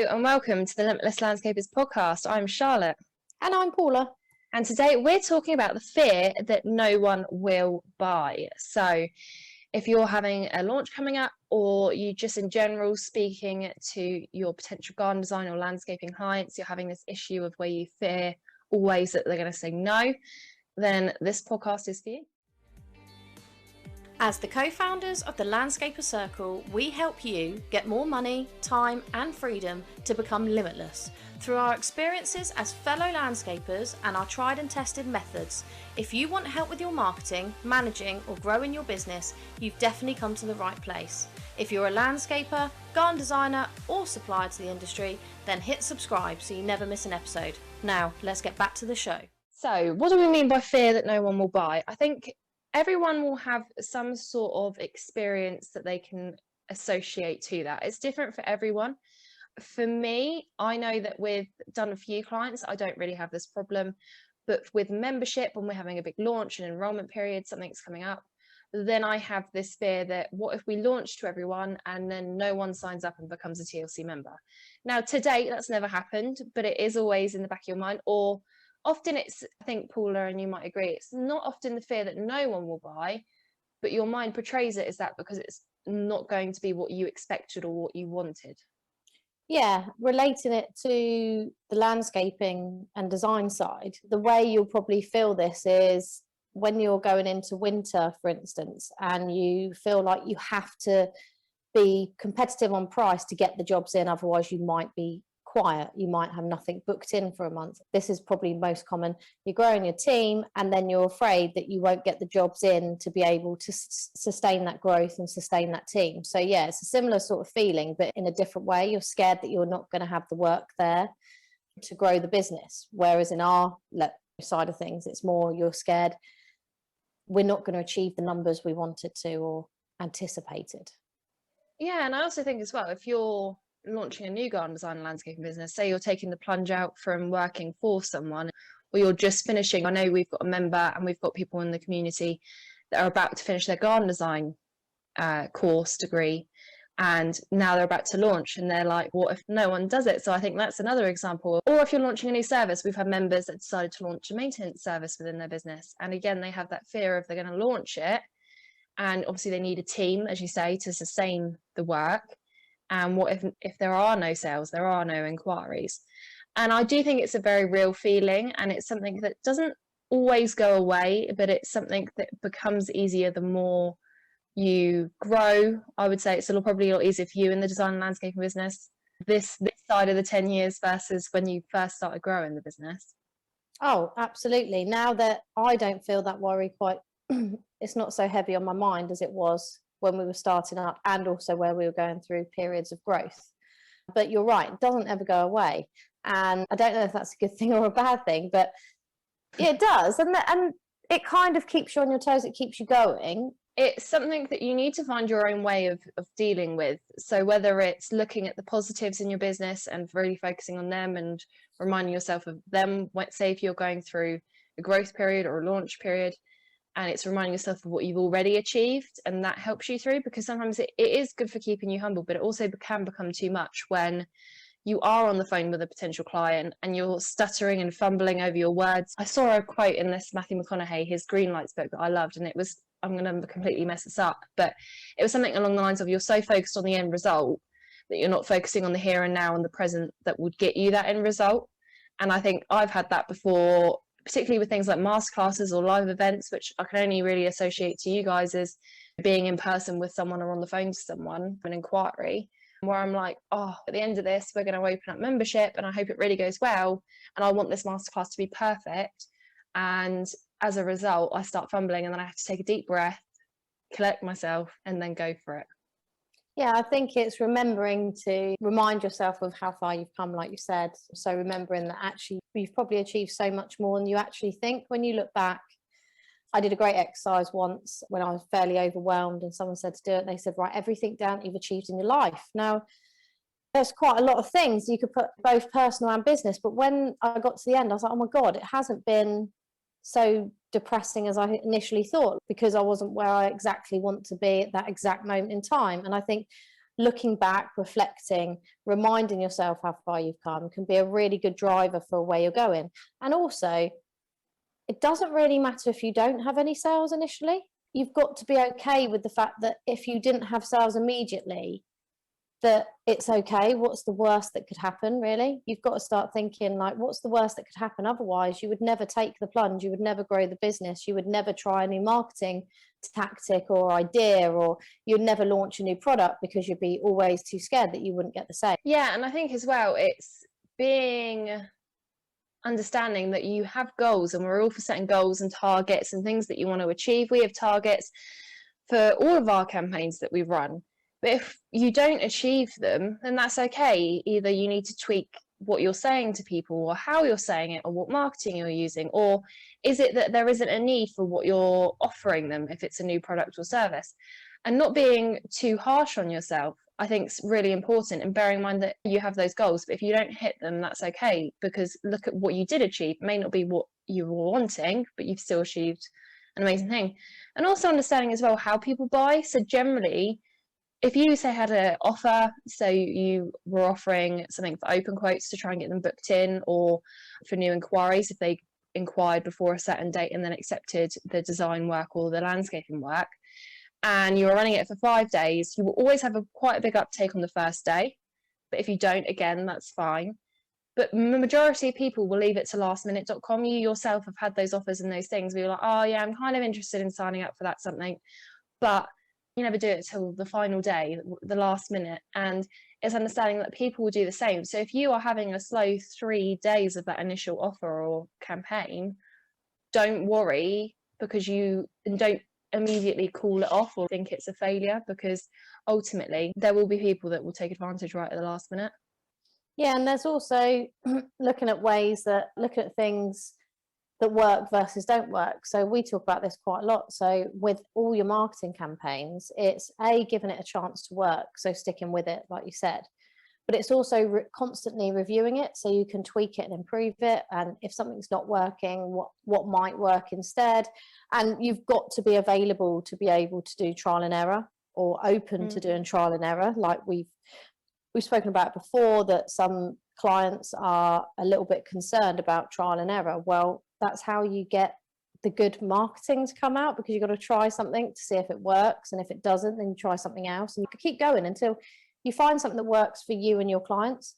And welcome to the Limitless Landscapers podcast. I'm Charlotte. And I'm Paula. And today we're talking about the fear that no one will buy. So if you're having a launch coming up, or you just in general speaking to your potential garden design or landscaping clients, you're having this issue of where you fear always that they're going to say no, then this podcast is for you. As the co-founders of the Landscaper Circle, we help you get more money, time and freedom to become limitless through our experiences as fellow landscapers and our tried and tested methods. If you want help with your marketing, managing or growing your business, you've definitely come to the right place. If you're a landscaper, garden designer or supplier to the industry, then hit subscribe so you never miss an episode. Now, let's get back to the show. So what do we mean by fear that no one will buy? I think everyone will have some sort of experience that they can associate to that. It's different for everyone. For me, I know that with done a few clients, I don't really have this problem, but with membership, when we're having a big launch and enrollment period, something's coming up, then I have this fear that what if we launch to everyone and then no one signs up and becomes a TLC member? Now, to date, that's never happened, but it is always in the back of your mind. Or often it's, I think, Paula, and you might agree, it's not often the fear that no one will buy, but your mind portrays it as that because it's not going to be what you expected or what you wanted. Yeah, relating it to the landscaping and design side, the way you'll probably feel this is when you're going into winter, for instance, and you feel like you have to be competitive on price to get the jobs in, otherwise you might be quiet, you might have nothing booked in for a month. This is probably most common. You're growing your team and then you're afraid that you won't get the jobs in to be able to sustain that growth and sustain that team. So yeah, it's a similar sort of feeling, but in a different way. You're scared that you're not going to have the work there to grow the business, whereas in our side of things, it's more you're scared we're not going to achieve the numbers we wanted to or anticipated. Yeah, and I also think as well, if you're launching a new garden design and landscaping business, say you're taking the plunge out from working for someone, or you're just finishing. I know we've got a member and we've got people in the community that are about to finish their garden design course degree, and now they're about to launch and they're like, what if no one does it? So I think that's another example. Or if you're launching a new service, we've had members that decided to launch a maintenance service within their business, and again they have that fear of they're going to launch it, and obviously they need a team, as you say, to sustain the work. And what if there are no sales, there are no inquiries? And I do think it's a very real feeling, and it's something that doesn't always go away, but it's something that becomes easier the more you grow. I would say it's probably a lot easier for you in the design and landscaping business this side of the 10 years versus when you first started growing the business. Oh, absolutely. Now that I don't feel that worry quite, it's not so heavy on my mind as it was when we were starting up, and also where we were going through periods of growth. But you're right, it doesn't ever go away. And I don't know if that's a good thing or a bad thing, but it does. And it kind of keeps you on your toes, it keeps you going. It's something that you need to find your own way of dealing with. So whether it's looking at the positives in your business and really focusing on them and reminding yourself of them, say if you're going through a growth period or a launch period, and it's reminding yourself of what you've already achieved, and that helps you through, because sometimes it is good for keeping you humble, but it also can become too much when you are on the phone with a potential client and you're stuttering and fumbling over your words. I saw a quote in this Matthew McConaughey, his Green Lights book, that I loved, and it was, I'm going to completely mess this up, but it was something along the lines of, you're so focused on the end result that you're not focusing on the here and now and the present that would get you that end result. And I think I've had that before, particularly with things like masterclasses or live events, which I can only really associate to you guys as being in person with someone or on the phone to someone, an inquiry, where I'm like, oh, at the end of this, we're going to open up membership and I hope it really goes well. And I want this masterclass to be perfect. And as a result, I start fumbling, and then I have to take a deep breath, collect myself, and then go for it. Yeah, I think it's remembering to remind yourself of how far you've come, like you said. So remembering that actually you've probably achieved so much more than you actually think when you look back. I did a great exercise once when I was fairly overwhelmed, and someone said to do it. They said, write everything down you've achieved in your life. Now, there's quite a lot of things you could put, both personal and business. But when I got to the end, I was like, oh my God, it hasn't been so depressing as I initially thought, because I wasn't where I exactly want to be at that exact moment in time. And I think looking back, reflecting, reminding yourself how far you've come can be a really good driver for where you're going. And also, it doesn't really matter if you don't have any sales initially. You've got to be okay with the fact that if you didn't have sales immediately, that it's okay. What's the worst that could happen, really? You've got to start thinking, like, what's the worst that could happen? Otherwise, you would never take the plunge. You would never grow the business. You would never try a new marketing tactic or idea, or you'd never launch a new product because you'd be always too scared that you wouldn't get the sale. Yeah, and I think as well, it's being understanding that you have goals, and we're all for setting goals and targets and things that you want to achieve. We have targets for all of our campaigns that we run. But if you don't achieve them, then that's okay. Either you need to tweak what you're saying to people, or how you're saying it, or what marketing you're using, or is it that there isn't a need for what you're offering them if it's a new product or service? And not being too harsh on yourself, I think, is really important, and bearing in mind that you have those goals, but if you don't hit them, that's okay, because look at what you did achieve. It may not be what you were wanting, but you've still achieved an amazing thing. And also understanding as well how people buy. So generally, if you say had an offer, so you were offering something for open quotes to try and get them booked in, or for new inquiries if they inquired before a certain date and then accepted the design work or the landscaping work, and you were running it for 5 days, you will always have quite a big uptake on the first day. But if you don't, again, that's fine. But the majority of people will leave it to lastminute.com. You yourself have had those offers and those things where you're like, oh yeah, I'm kind of interested in signing up for that something, but you never do it till the final day, the last minute. And it's understanding that people will do the same. So if you are having a slow 3 days of that initial offer or campaign, don't worry, because you don't immediately call it off or think it's a failure, because ultimately there will be people that will take advantage right at the last minute. Yeah, and there's also looking at things that work versus don't work. So we talk about this quite a lot. So with all your marketing campaigns, it's giving it a chance to work, so sticking with it, like you said, but it's also constantly reviewing it, so you can tweak it and improve it. And if something's not working, what might work instead. And you've got to be available to be able to do trial and error, or open to doing trial and error. Like we've spoken about before, that some clients are a little bit concerned about trial and error. Well, that's how you get the good marketing to come out, because you've got to try something to see if it works, and if it doesn't, then you try something else, and you can keep going until you find something that works for you and your clients.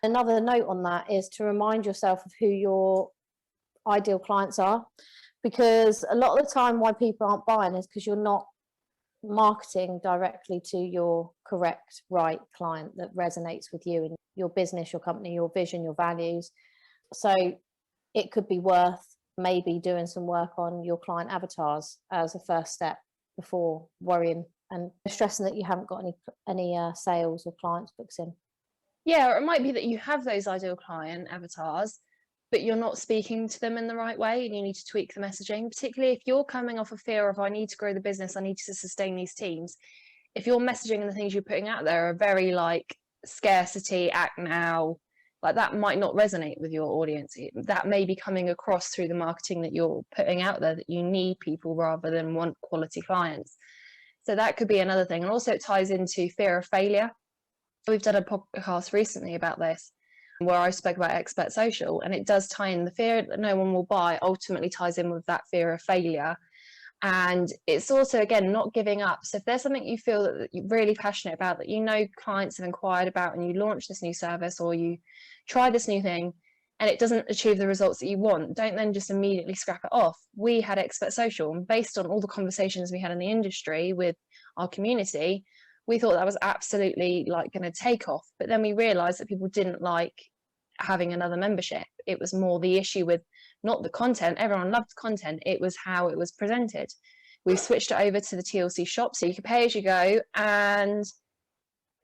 Another note on that is to remind yourself of who your ideal clients are, because a lot of the time why people aren't buying is because you're not marketing directly to your correct right client that resonates with you and your business, your company, your vision, your values. So it could be worth maybe doing some work on your client avatars as a first step before worrying and stressing that you haven't got any sales or clients booked in. Yeah, or it might be that you have those ideal client avatars, but you're not speaking to them in the right way, and you need to tweak the messaging, particularly if you're coming off a fear of, I need to grow the business, I need to sustain these teams. If your messaging and the things you're putting out there are very like scarcity, act now, like that might not resonate with your audience. That may be coming across through the marketing that you're putting out there, that you need people rather than want quality clients. So that could be another thing. And also it ties into fear of failure. We've done a podcast recently about this, where I spoke about expert social, and it does tie in. The fear that no one will buy ultimately ties in with that fear of failure. And it's also, again, not giving up. So if there's something you feel that you're really passionate about, that you know clients have inquired about, and you launch this new service or you try this new thing and it doesn't achieve the results that you want, don't then just immediately scrap it off. We had expert social, and based on all the conversations we had in the industry with our community, we thought that was absolutely like going to take off. But then we realized that people didn't like having another membership. It was more the issue with not the content. Everyone loved content. It was how it was presented. We've switched it over to the TLC shop, so you can pay as you go, and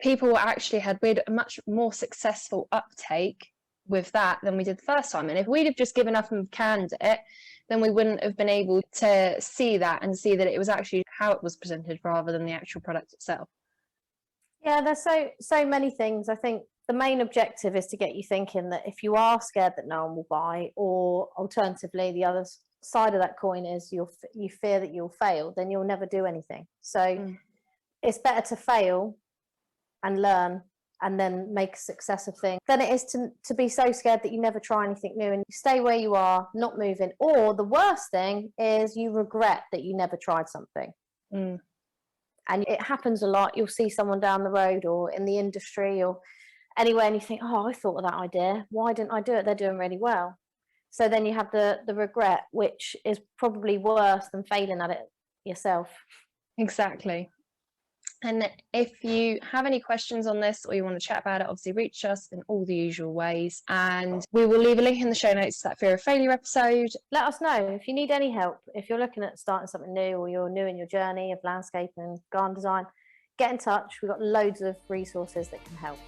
people actually we had a much more successful uptake with that than we did the first time. And if we'd have just given up and canned it, then we wouldn't have been able to see that and see that it was actually how it was presented rather than the actual product itself. Yeah, there's so many things. I think the main objective is to get you thinking that if you are scared that no one will buy, or alternatively the other side of that coin is you fear that you'll fail, then you'll never do anything. So it's better to fail and learn and then make a success of things than it is to be so scared that you never try anything new and you stay where you are, not moving. Or the worst thing is you regret that you never tried something. Mm. And it happens a lot. You'll see someone down the road or in the industry or anywhere and you think, oh, I thought of that idea. Why didn't I do it? They're doing really well. So then you have the regret, which is probably worse than failing at it yourself. Exactly. And if you have any questions on this or you want to chat about it, obviously reach us in all the usual ways. And we will leave a link in the show notes to that Fear of Failure episode. Let us know if you need any help. If you're looking at starting something new or you're new in your journey of landscape and garden design, get in touch. We've got loads of resources that can help.